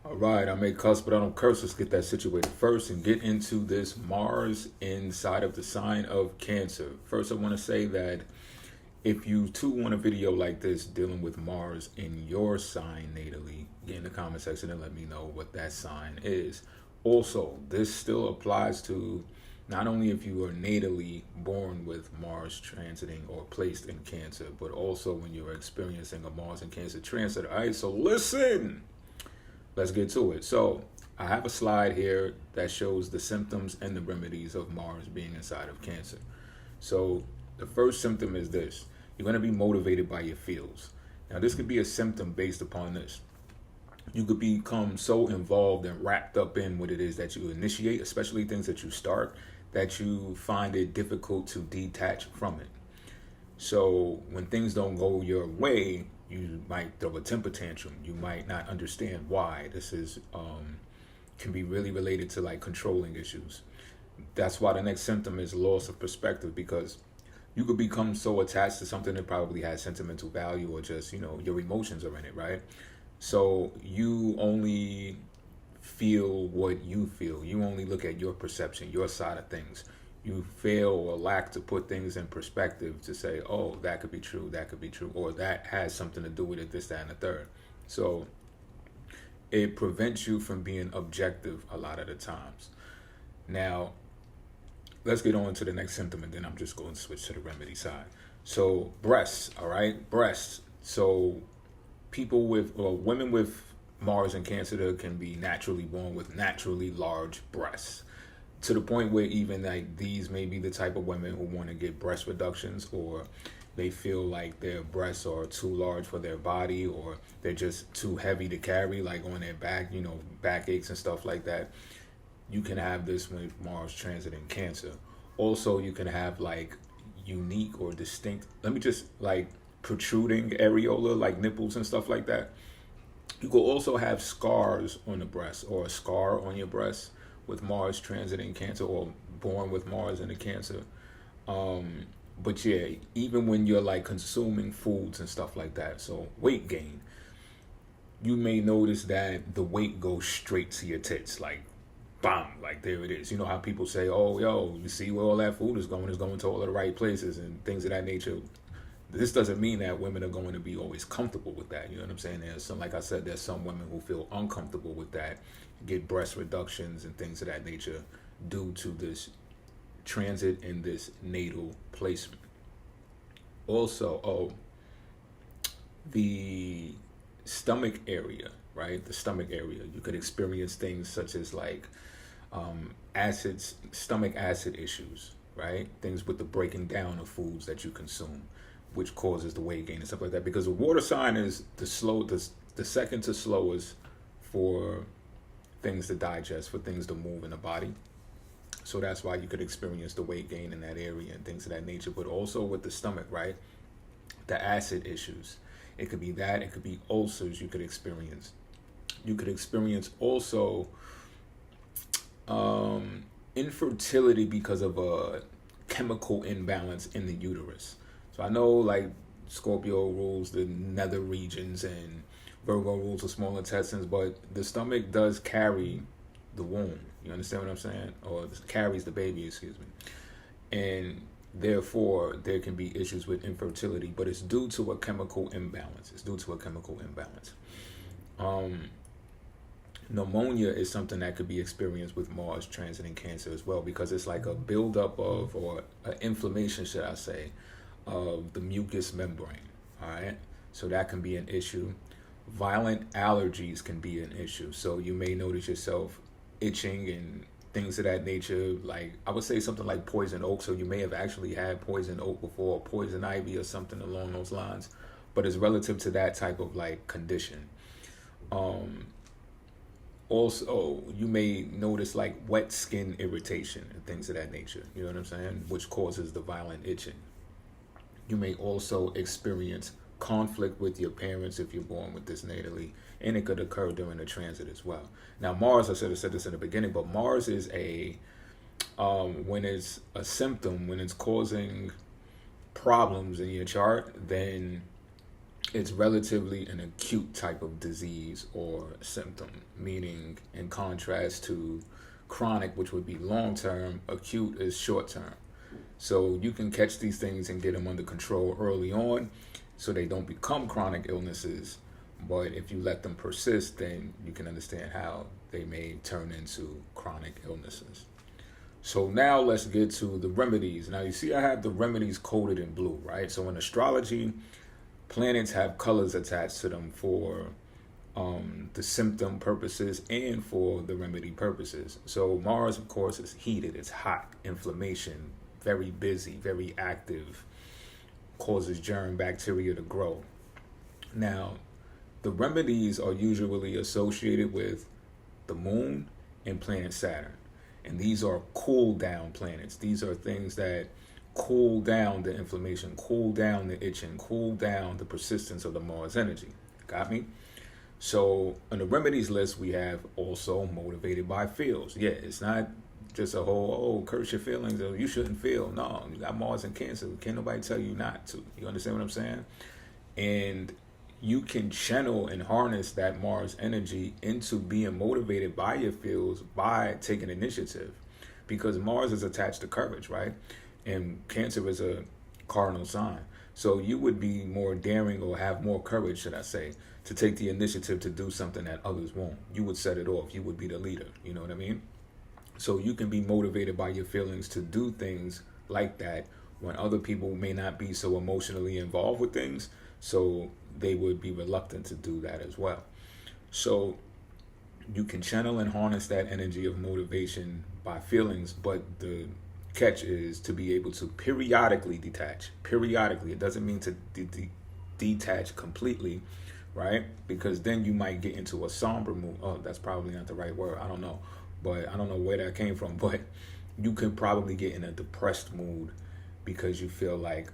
All right, I may cuss, but I don't curse. Let's get that situated first and get into this Mars inside of the sign of Cancer. First, I want to say that if you too want a video like this dealing with Mars in your sign natally, get in the comment section and let me know what that sign is. Also, this still applies to not only if you are natally born with Mars transiting or placed in Cancer, but also when you're experiencing a Mars in Cancer transit. All right, so listen. Let's get to it. So I have a slide here that shows the symptoms and the remedies of Mars being inside of Cancer. So the first symptom is this. You're going to be motivated by your feels. Now, this could be a symptom based upon this. You could become so involved and wrapped up in what it is that you initiate, especially things that you start, that you find it difficult to detach from it. So when things don't go your way, you might throw a temper tantrum. You might not understand why. This is can be really related to like controlling issues. That's why the next symptom is loss of perspective, because you could become so attached to something that probably has sentimental value, or just, your emotions are in it, right? So you only feel what you feel. You only look at your perception, your side of things. You fail or lack to put things in perspective to say, oh, that could be true, or that has something to do with it, this, that, and the third. So it prevents you from being objective a lot of the times. Now, let's get on to the next symptom, and then I'm just going to switch to the remedy side. So breasts, all right, breasts. So women with Mars and Cancer can be naturally born with naturally large breasts, to the point where even like these may be the type of women who want to get breast reductions, or they feel like their breasts are too large for their body, or they're just too heavy to carry, like on their back, back aches and stuff like that. You can have this with Mars transit in Cancer. Also, you can have like unique or distinct, like protruding areola, like nipples and stuff like that. You could also have scars on the breast, or a scar on your breast with Mars transit in Cancer, or born with Mars in the Cancer. But yeah, even when you're like consuming foods and stuff like that, so weight gain, you may notice that the weight goes straight to your tits, like bam, like there it is. You know how people say, oh, yo, you see where all that food is going to all of the right places and things of that nature. This doesn't mean that women are going to be always comfortable with that. You know what I'm saying? Like I said, there's some women who feel uncomfortable with that, get breast reductions and things of that nature due to this transit and this natal placement. Also, the stomach area, right? The stomach area, you could experience things such as like stomach acid issues, right? Things with the breaking down of foods that you consume, which causes the weight gain and stuff like that. Because the water sign is the second to slowest for things to digest, for things to move in the body. So that's why you could experience the weight gain in that area and things of that nature. But also with the stomach, right? The acid issues. It could be that. It could be ulcers you could experience. You could experience also infertility because of a chemical imbalance in the uterus. So I know like Scorpio rules the nether regions and Virgo rules the small intestines, but the stomach does carry the womb. You understand what I'm saying? Or carries the baby, excuse me. And therefore, there can be issues with infertility, but it's due to a chemical imbalance. Pneumonia is something that could be experienced with Mars transiting Cancer as well, because it's like a buildup of, or an inflammation, should I say, of the mucous membrane. All right, so that can be an issue. Violent allergies can be an issue. So you may notice yourself itching and things of that nature. Like I would say something like poison oak. So you may have actually had poison oak before, or poison ivy or something along those lines. But it's relative to that type of like condition. Also, you may notice like wet skin irritation and things of that nature. You know what I'm saying? Which causes the violent itching. You may also experience conflict with your parents if you're born with this natally, and it could occur during the transit as well. Now, Mars, I should have said this in the beginning, but Mars is when it's a symptom, when it's causing problems in your chart, then it's relatively an acute type of disease or symptom, meaning in contrast to chronic, which would be long term, acute is short term. So you can catch these things and get them under control early on so they don't become chronic illnesses. But if you let them persist, then you can understand how they may turn into chronic illnesses. So now let's get to the remedies. Now you see I have the remedies coded in blue, right? So in astrology, planets have colors attached to them for the symptom purposes and for the remedy purposes. So Mars, of course, is heated, it's hot, inflammation, very busy, very active, causes germ bacteria to grow. Now, the remedies are usually associated with the moon and planet Saturn. And these are cool down planets. These are things that cool down the inflammation, cool down the itching, cool down the persistence of the Mars energy. Got me? So on the remedies list, we have also motivated by feels. Yeah, it's not just a whole, curse your feelings, or you shouldn't feel. No, you got Mars and Cancer. Can't nobody tell you not to. You understand what I'm saying? And you can channel and harness that Mars energy into being motivated by your feels by taking initiative, because Mars is attached to courage, right? And Cancer is a cardinal sign. So you would be more daring, or have more courage, should I say, to take the initiative to do something that others won't. You would set it off. You would be the leader. You know what I mean? So you can be motivated by your feelings to do things like that when other people may not be so emotionally involved with things. So they would be reluctant to do that as well. So you can channel and harness that energy of motivation by feelings, but the catch is to be able to periodically detach. Periodically, it doesn't mean to detach completely, right? Because then you might get into a somber mood. Oh, that's probably not the right word. I don't know. But I don't know where that came from. But you could probably get in a depressed mood because you feel like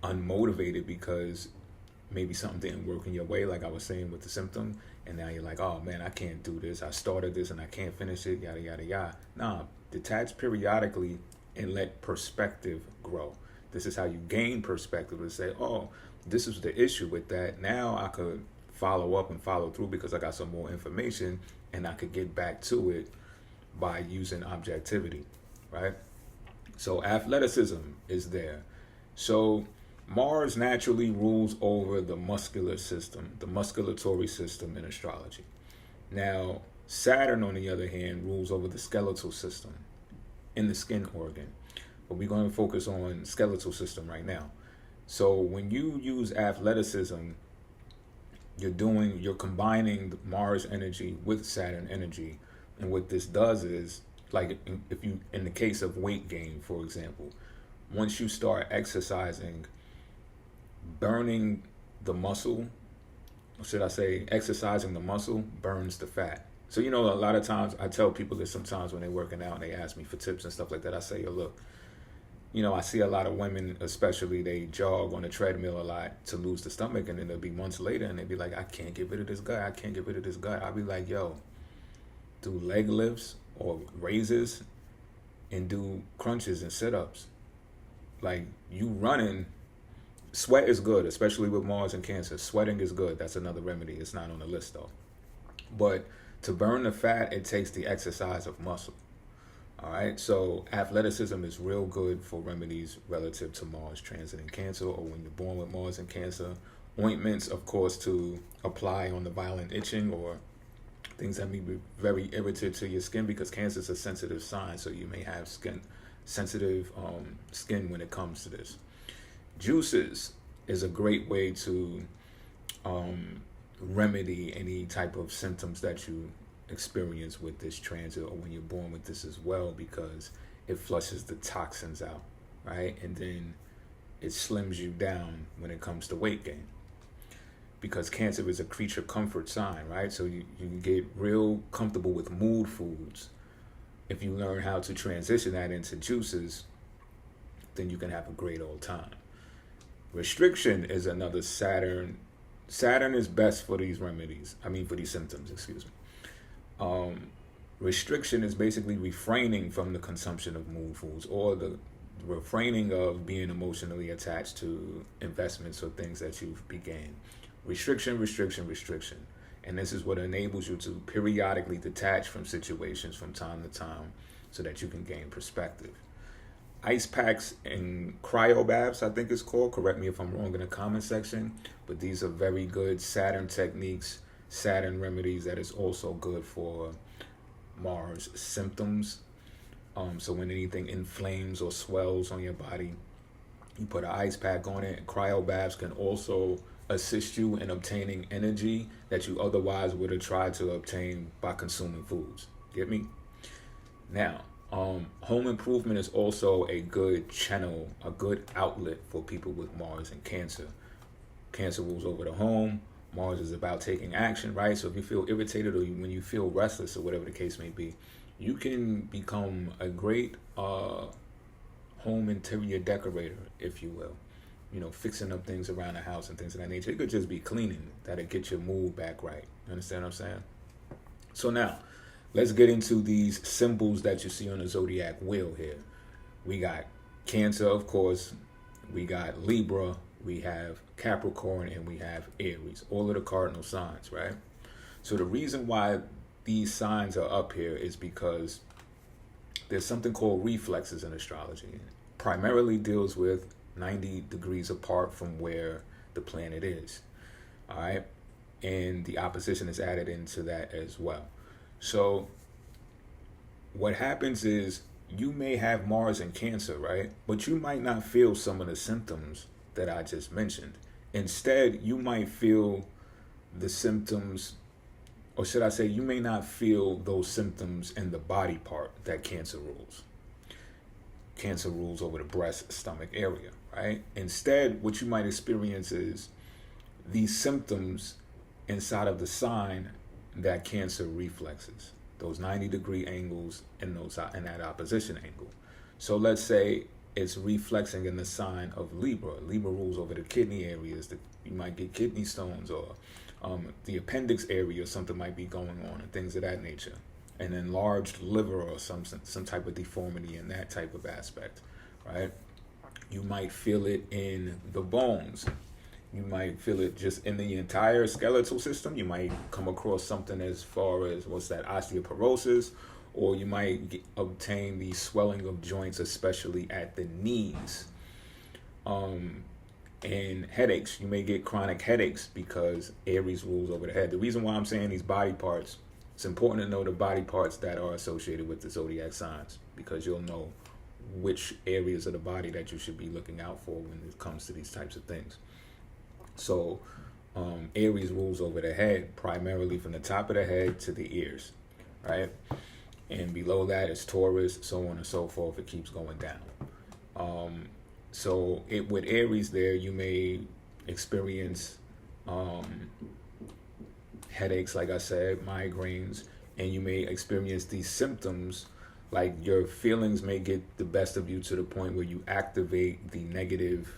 unmotivated because maybe something didn't work in your way, like I was saying with the symptom. And now you're like, oh man, I can't do this. I started this and I can't finish it, yada, yada, yada. Nah, detach periodically and let perspective grow. This is how you gain perspective, to say, oh, this is the issue with that. Now I could follow up and follow through because I got some more information, and I could get back to it by using objectivity, right? So athleticism is there. So Mars naturally rules over the muscular system, the musculatory system in astrology. Now, Saturn, on the other hand, rules over the skeletal system in the skin organ. But we're going to focus on skeletal system right now. So when you use athleticism, you're combining Mars energy with Saturn energy. And what this does is, like if you, in the case of weight gain, for example, once you start exercising, burning the muscle, or should I say exercising the muscle, burns the fat. So, a lot of times I tell people this sometimes when they're working out and they ask me for tips and stuff like that. I say, yo, look, I see a lot of women, especially, they jog on the treadmill a lot to lose the stomach, and then they'll be months later and they'll be like, I can't get rid of this gut. I can't get rid of this gut. I'll be like, yo, do leg lifts or raises and do crunches and sit-ups. Like, you running, sweat is good, especially with Mars and Cancer. Sweating is good. That's another remedy. It's not on the list though. But to burn the fat, it takes the exercise of muscle. All right, so athleticism is real good for remedies relative to Mars transit in Cancer, or when you're born with Mars and Cancer. Ointments, of course, to apply on the violent itching or things that may be very irritative to your skin, because Cancer is a sensitive sign, so you may have sensitive skin when it comes to this. Juices is a great way to remedy any type of symptoms that you experience with this transit, or when you're born with this as well, because it flushes the toxins out, right? And then it slims you down when it comes to weight gain, because Cancer is a creature comfort sign, right? So you can get real comfortable with mood foods. If you learn how to transition that into juices, then you can have a great old time. Restriction is another Saturn. Saturn is best for these remedies. For these symptoms, excuse me. Restriction is basically refraining from the consumption of mood foods, or the refraining of being emotionally attached to investments or things that you've began. Restriction, restriction, restriction. And this is what enables you to periodically detach from situations from time to time so that you can gain perspective. Ice packs and cryo baths, I think it's called. Correct me if I'm wrong in the comment section. But these are very good Saturn techniques, Saturn remedies that is also good for Mars symptoms. So when anything inflames or swells on your body, you put an ice pack on it. Cryo baths can also assist you in obtaining energy that you otherwise would have tried to obtain by consuming foods. Get me? Now, home improvement is also a good channel, a good outlet for people with Mars and Cancer. Cancer rules over the home. Mars is about taking action, right? So if you feel irritated or when you feel restless or whatever the case may be, you can become a great home interior decorator, if you will. You know, fixing up things around the house and things of that nature. It could just be cleaning that'll get your mood back right. You understand what I'm saying? So now, let's get into these symbols that you see on the zodiac wheel here. We got Cancer, of course. We got Libra. We have Capricorn, and we have Aries. All of the cardinal signs, right? So the reason why these signs are up here is because there's something called reflexes in astrology. It primarily deals with 90 degrees apart from where the planet is. All right. And the opposition is added into that as well. So what happens is you may have Mars in Cancer, right? But you might not feel some of the symptoms that I just mentioned. Instead, you might feel the symptoms, or should I say, you may not feel those symptoms in the body part that Cancer rules. Cancer rules over the breast, stomach area, right? Instead, what you might experience is these symptoms inside of the sign that Cancer reflexes, those 90-degree angles and that opposition angle. So let's say it's reflexing in the sign of Libra. Libra rules over the kidney areas. You might get kidney stones, or the appendix area, something might be going on, and things of that nature. An enlarged liver or some type of deformity in that type of aspect, right? You might feel it in the bones. You might feel it just in the entire skeletal system. You might come across something as far as, osteoporosis, or you might obtain the swelling of joints, especially at the knees. And headaches. You may get chronic headaches because Aries rules over the head. The reason why I'm saying these body parts, it's important to know the body parts that are associated with the zodiac signs, because you'll know which areas of the body that you should be looking out for when it comes to these types of things. So Aries rules over the head, primarily from the top of the head to the ears, right? And below that is Taurus, so on and so forth. It keeps going down. So with Aries there, you may experience headaches, like I said, migraines, and you may experience these symptoms, like your feelings may get the best of you to the point where you activate the negative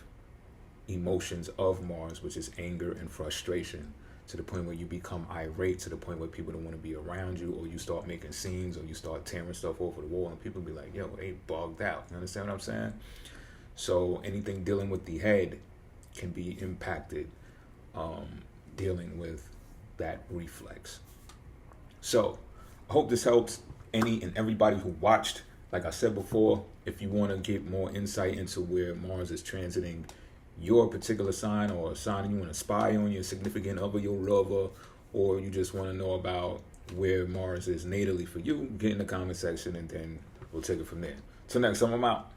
emotions of Mars, which is anger and frustration, to the point where you become irate, to the point where people don't want to be around you, or you start making scenes, or you start tearing stuff over the wall, and people be like, yo, they bugged out. You understand what I'm saying? So anything dealing with the head can be impacted dealing with that reflex. So I hope this helps any and everybody who watched. Like I said before, if you want to get more insight into where Mars is transiting your particular sign, or a sign you want to spy on, your significant other, your lover, or you just want to know about where Mars is natally for you, get in the comment section and then we'll take it from there. Till next time, I'm out.